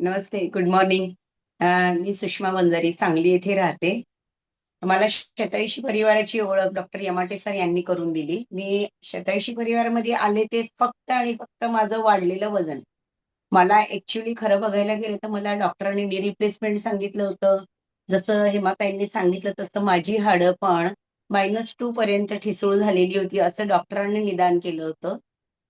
नमस्ते, good morning. मी सुषमा वंजारी, सांगली येथे राहते. मला शतायुषी परिवाराची ओळख डॉक्टर यमाटे सर यांनी करून दिली. मी शतायुषी परिवारामध्ये आले ते फक्त आणि फक्त माझं वाढलेलं वजन. मला ॲक्चुअली खरं बघायला गेलं तर मला डॉक्टरांनी नी रिप्लेसमेंट सांगितलं होतं. जसं हेमाताईंनी सांगितलं तसं माझी हाडं पण -2 पर्यंत ठिसूळ झालेली होती, असं डॉक्टरांनी निदान केलं होतं,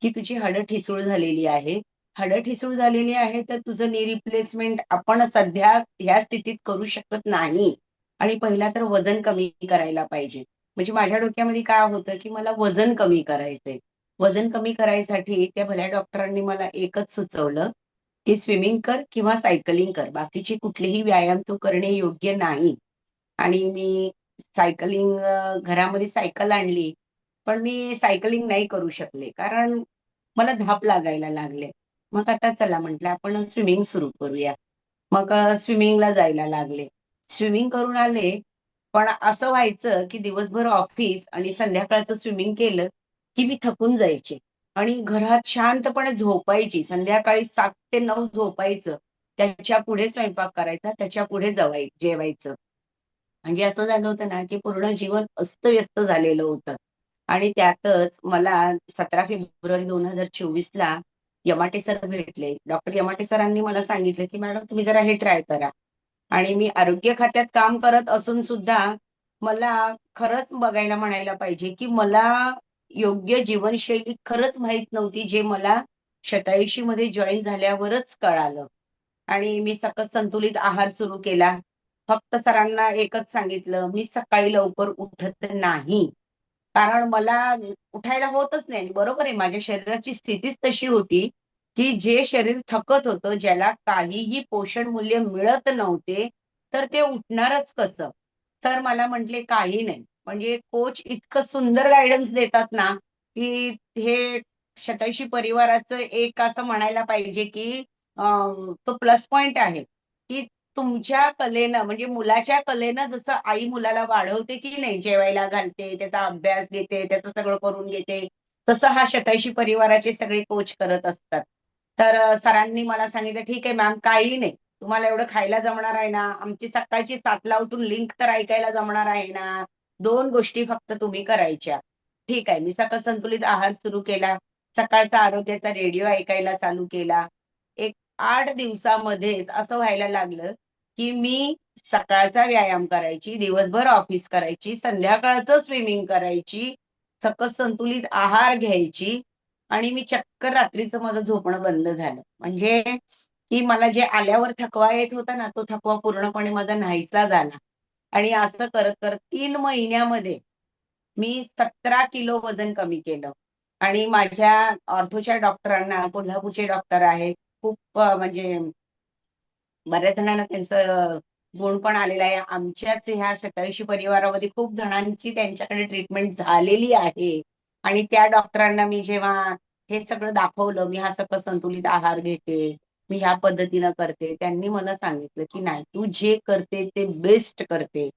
की तुझी हाडं ठिसूळ झालेली आहे. हाडं ठिसूळ झालेली आहे, तर तुझं नी रिप्लेसमेंट आपण सध्या ह्या स्थितीत करू शकत नाही आणि पहिला तर वजन कमी करायला पाहिजे. म्हणजे माझ्या डोक्यामध्ये काय होतं, की मला वजन कमी करायचंय. वजन कमी करायसाठी त्या भल्या डॉक्टरांनी मला एकच सुचवलं, की स्विमिंग कर किंवा सायकलिंग कर. बाकीचे कुठलेही व्यायाम तू करणे योग्य नाही. आणि मी घरामध्ये सायकल आणली, पण मी सायकलिंग नाही करू शकले. कारण मला धाप लागायला लागले. मग आता चला म्हटलं आपण स्विमिंग सुरू करूया. मग स्विमिंगला जायला लागले. स्विमिंग करून आले, पण असं व्हायचं, की दिवसभर ऑफिस आणि संध्याकाळचं स्विमिंग केलं, की मी थकून जायचे आणि घरात शांतपणे झोपायची. संध्याकाळी 7 ते 9 झोपायचं. त्याच्यापुढे स्वयंपाक करायचा, त्याच्यापुढे जेवायचं. म्हणजे असं झालं होतं ना, की पूर्ण जीवन अस्तव्यस्त झालेलं होतं. आणि त्यातच मला 17 फेब्रुवारी 2024ला यमाटे सर भेटले. डॉक्टर यमाटे सरांनी मला सांगितलं, की "मॅडम तुम्ही जरा हे ट्राय करा." आणि मी आरोग्य खात्यात काम करत असून सुद्धा मला खरंच बघायला म्हणायला पाहिजे, की मला योग्य जीवनशैली खरंच माहीत नव्हती, जे मला 87 मध्ये जॉइन झाल्यावरच कळालं. आणि मी सकस संतुलित आहार सुरू केला. फक्त सरांना एकच सांगितलं, "मी सकाळी लवकर उठत नाही." कारण मला उठायला होतच नाही. आणि बरोबर आहे, माझ्या शरीराची स्थितीच तशी होती, की जे शरीर थकत होतं, ज्याला काहीही पोषण मूल्य मिळत नव्हते, तर ते उठणारच कसं? सर मला म्हटले, "काही नाही." म्हणजे कोच इतकं सुंदर गाईडन्स देतात ना, की हे शतायुषी परिवाराचं एक असं म्हणायला पाहिजे, की अ, तो प्लस पॉइंट आहे, की तुमच्या कलेनं म्हणजे मुलाच्या कलेनं जसं आई मुलाला वाढवते की नाही, जेवायला घालते, त्याचा अभ्यास घेते, त्याचं सगळं करून घेते, तसं हा शतायुषी परिवाराचे सगळे कोच करत असतात. तर सरांनी मला सांगितलं, "ठीक आहे मॅम, काही नाही. तुम्हाला एवढं खायला जमणार आहे ना, आमची सकाळची 7:00ला उठून लिंक तर ऐकायला जमणार आहे ना. 2 गोष्टी फक्त तुम्ही करायच्या." ठीक आहे. मी सकस संतुलित आहार सुरू केला. सकाळचा आरोग्याचा रेडिओ ऐकायला चालू केला. एक 8 दिवसामध्येच असं व्हायला लागलं, की मी सकाळचा व्यायाम करायची, दिवसभर ऑफिस करायची, संध्याकाळचं स्विमिंग करायची, सकस संतुलित आहार घ्यायची आणि मी चक्क रात्रीचं माझं झोपणं बंद झालं. म्हणजे की मला जे आल्यावर थकवा येत होता ना, तो थकवा पूर्णपणे माझा नाहीसा झाला. आणि असं करत-करत 3 महिन्यामध्ये मी 17 किलो वजन कमी केलं. आणि माझ्या ऑर्थोच्या डॉक्टरांना, कोल्हापूरचे डॉक्टर आहेत, खूप म्हणजे बऱ्याच जणांना त्यांचं गुण पण आलेला आहे. आमच्याच ह्या शतायुषी परिवारामध्ये खूप जणांची त्यांच्याकडे ट्रीटमेंट झालेली आहे. आणि त्या डॉक्टरांना मी जेव्हा हे सगळं दाखवलं, मी हा सकस संतुलित आहार घेते, मी ह्या पद्धतीनं करते. त्यांनी मला सांगितलं, की "नाही, तू जे करते ते बेस्ट करते."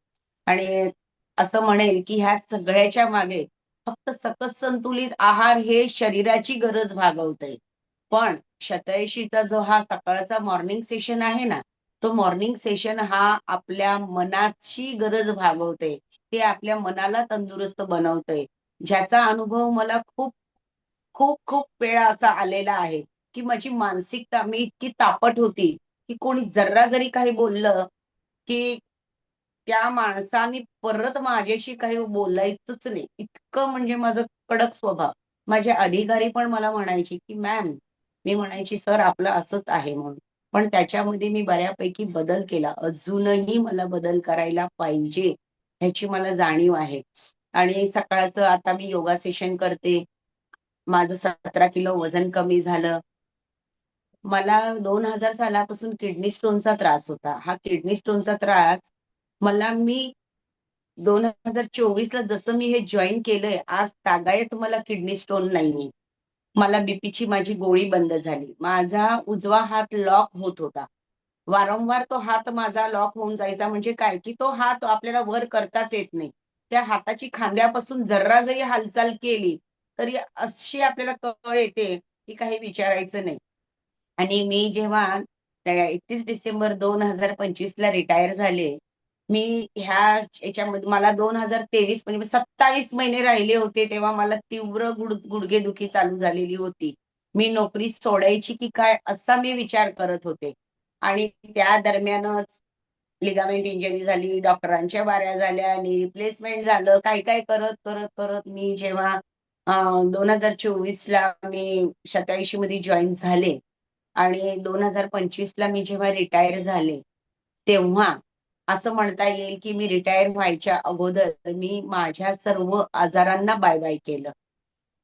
आणि असं म्हणेल, की ह्या सगळ्याच्या मागे फक्त सकस संतुलित आहार हे शरीराची गरज भागवतंय. पण 87चा जो हा सकाळचा मॉर्निंग सेशन आहे ना, तो मॉर्निंग सेशन हा आपल्या मनाची गरज भागवते. ते आपल्या मनाला तंदुरुस्त बनवतंय. ज्याचा अनुभव मला खूप, खूप, खूप वेळा असा आलेला आहे, की माझी मानसिकता मी इतकी तापट होती, की कोणी जर्रा जरी काही बोललं, की त्या माणसाने परत माझ्याशी काही बोलायचंच नाही. इतकं म्हणजे माझं कडक स्वभाव. माझे अधिकारी पण मला म्हणायचे, की "मॅम." मी म्हणायची, "सर आपलं असंच आहे म्हणून." पण त्याच्यामध्ये मी बऱ्यापैकी बदल केला. अजूनही मला बदल करायला पाहिजे, ह्याची मला जाणीव आहे. आणि सकाळचं आता मी योगा सेशन करते. माझं 17 किलो वजन कमी झालं. मला 2000 सालापासून किडनी स्टोनचा त्रास होता. हा किडनी स्टोनचा त्रास मी 2024ला जसं मी हे जॉइन केलंय, आज तागायत मला किडनी स्टोन नाहीये. मला बीपीची माझी गोळी बंद झाली. माझा उजवा हात लॉक होत होता. वारंवार तो हात माझा लॉक होऊन जायचा म्हणजे काय, की तो हात आपल्याला वर करताच येत नाही. त्या हाताची खांद्यापासून जर्रा जरी हालचाल केली, तरी अशी आपल्याला कळ येते, की काही विचारायचं नाही. आणि मी जेव्हा 31 डिसेंबर 2025 ला रिटायर झाले. मी ह्या याच्यामध्ये मला 2023 म्हणजे 27 महिने राहिले होते, तेव्हा मला तीव्र गुडघेदुखी चालू झालेली होती. मी नोकरी सोडायची की काय असा मी विचार करत होते. आणि त्या दरम्यानच लिगामेंट इंजुरी झाली, डॉक्टरांच्या बाऱ्या झाल्या, नी रिप्लेसमेंट झालं. काय-काय करत मी जेव्हा 2024 ला मी 87 मध्ये जॉइन झाले आणि 2025 ला मी जेव्हा रिटायर झाले, तेव्हा असं म्हणता येईल, की मी रिटायर व्हायच्या अगोदर मी माझ्या सर्व आजारांना बाय-बाय केलं.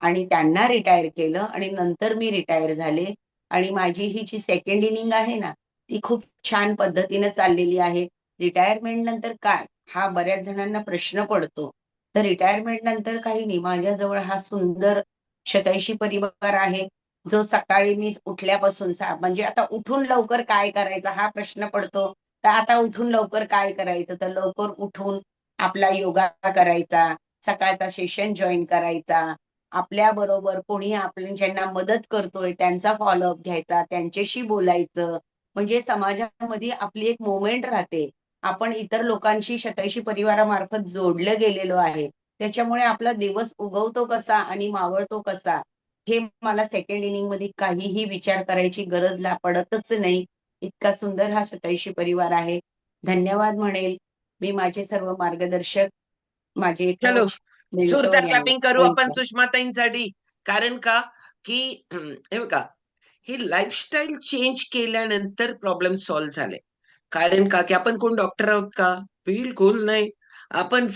आणि त्यांना रिटायर केलं आणि नंतर मी रिटायर झाले आणि माझी ही जी सेकंड इनिंग आहे ना, ती खूप छान पद्धतीनं चाललेली आहे. रिटायरमेंट नंतर काय? हा बऱ्याच जणांना प्रश्न पडतो. तर रिटायरमेंट नंतर काही नाही. माझ्याजवळ हा सुंदर शतैशी परिवार आहे, जो सकाळी मी उठल्यापासून म्हणजे आता उठून लवकर काय करायचं हा प्रश्न पडतो. तर आता उठून लवकर काय करायचं? तर लवकर उठून आपला योगा करायचा, सकाळचा सेशन जॉइन करायचा, आपल्याबरोबर कोणी आपल्या ज्यांना मदत करतोय त्यांचा फॉलोअप घ्यायचा, त्यांच्याशी बोलायचं. म्हणजे समाजामध्ये आपली एक मूव्हमेंट राहते. आपण इतर लोकांशी शतैशी परिवारामार्फत जोडलं गेलेलो आहे. त्याच्यामुळे आपला दिवस उगवतो कसा आणि मावळतो कसा, हे मला सेकंड इनिंगमध्ये काहीही विचार करायची गरज पडतच नाही. इतका सुंदर हा शतैशी परिवार आहे. धन्यवाद म्हणेल मी माझे सर्व मार्गदर्शक, माझे चलो, कोच, मेंटॉर जोरदार यांना. क्लॅपिंग करू आपण वेलकम. सुषमाताईंसाठी. कारण का, की हे बघा, ही लाईफस्टाईल चेंज केल्यानंतर प्रॉब्लेम सॉल्व्ह झाले. कारण का, की आपण कोण डॉक्टर आहोत का? बिलकुल नाही. आपण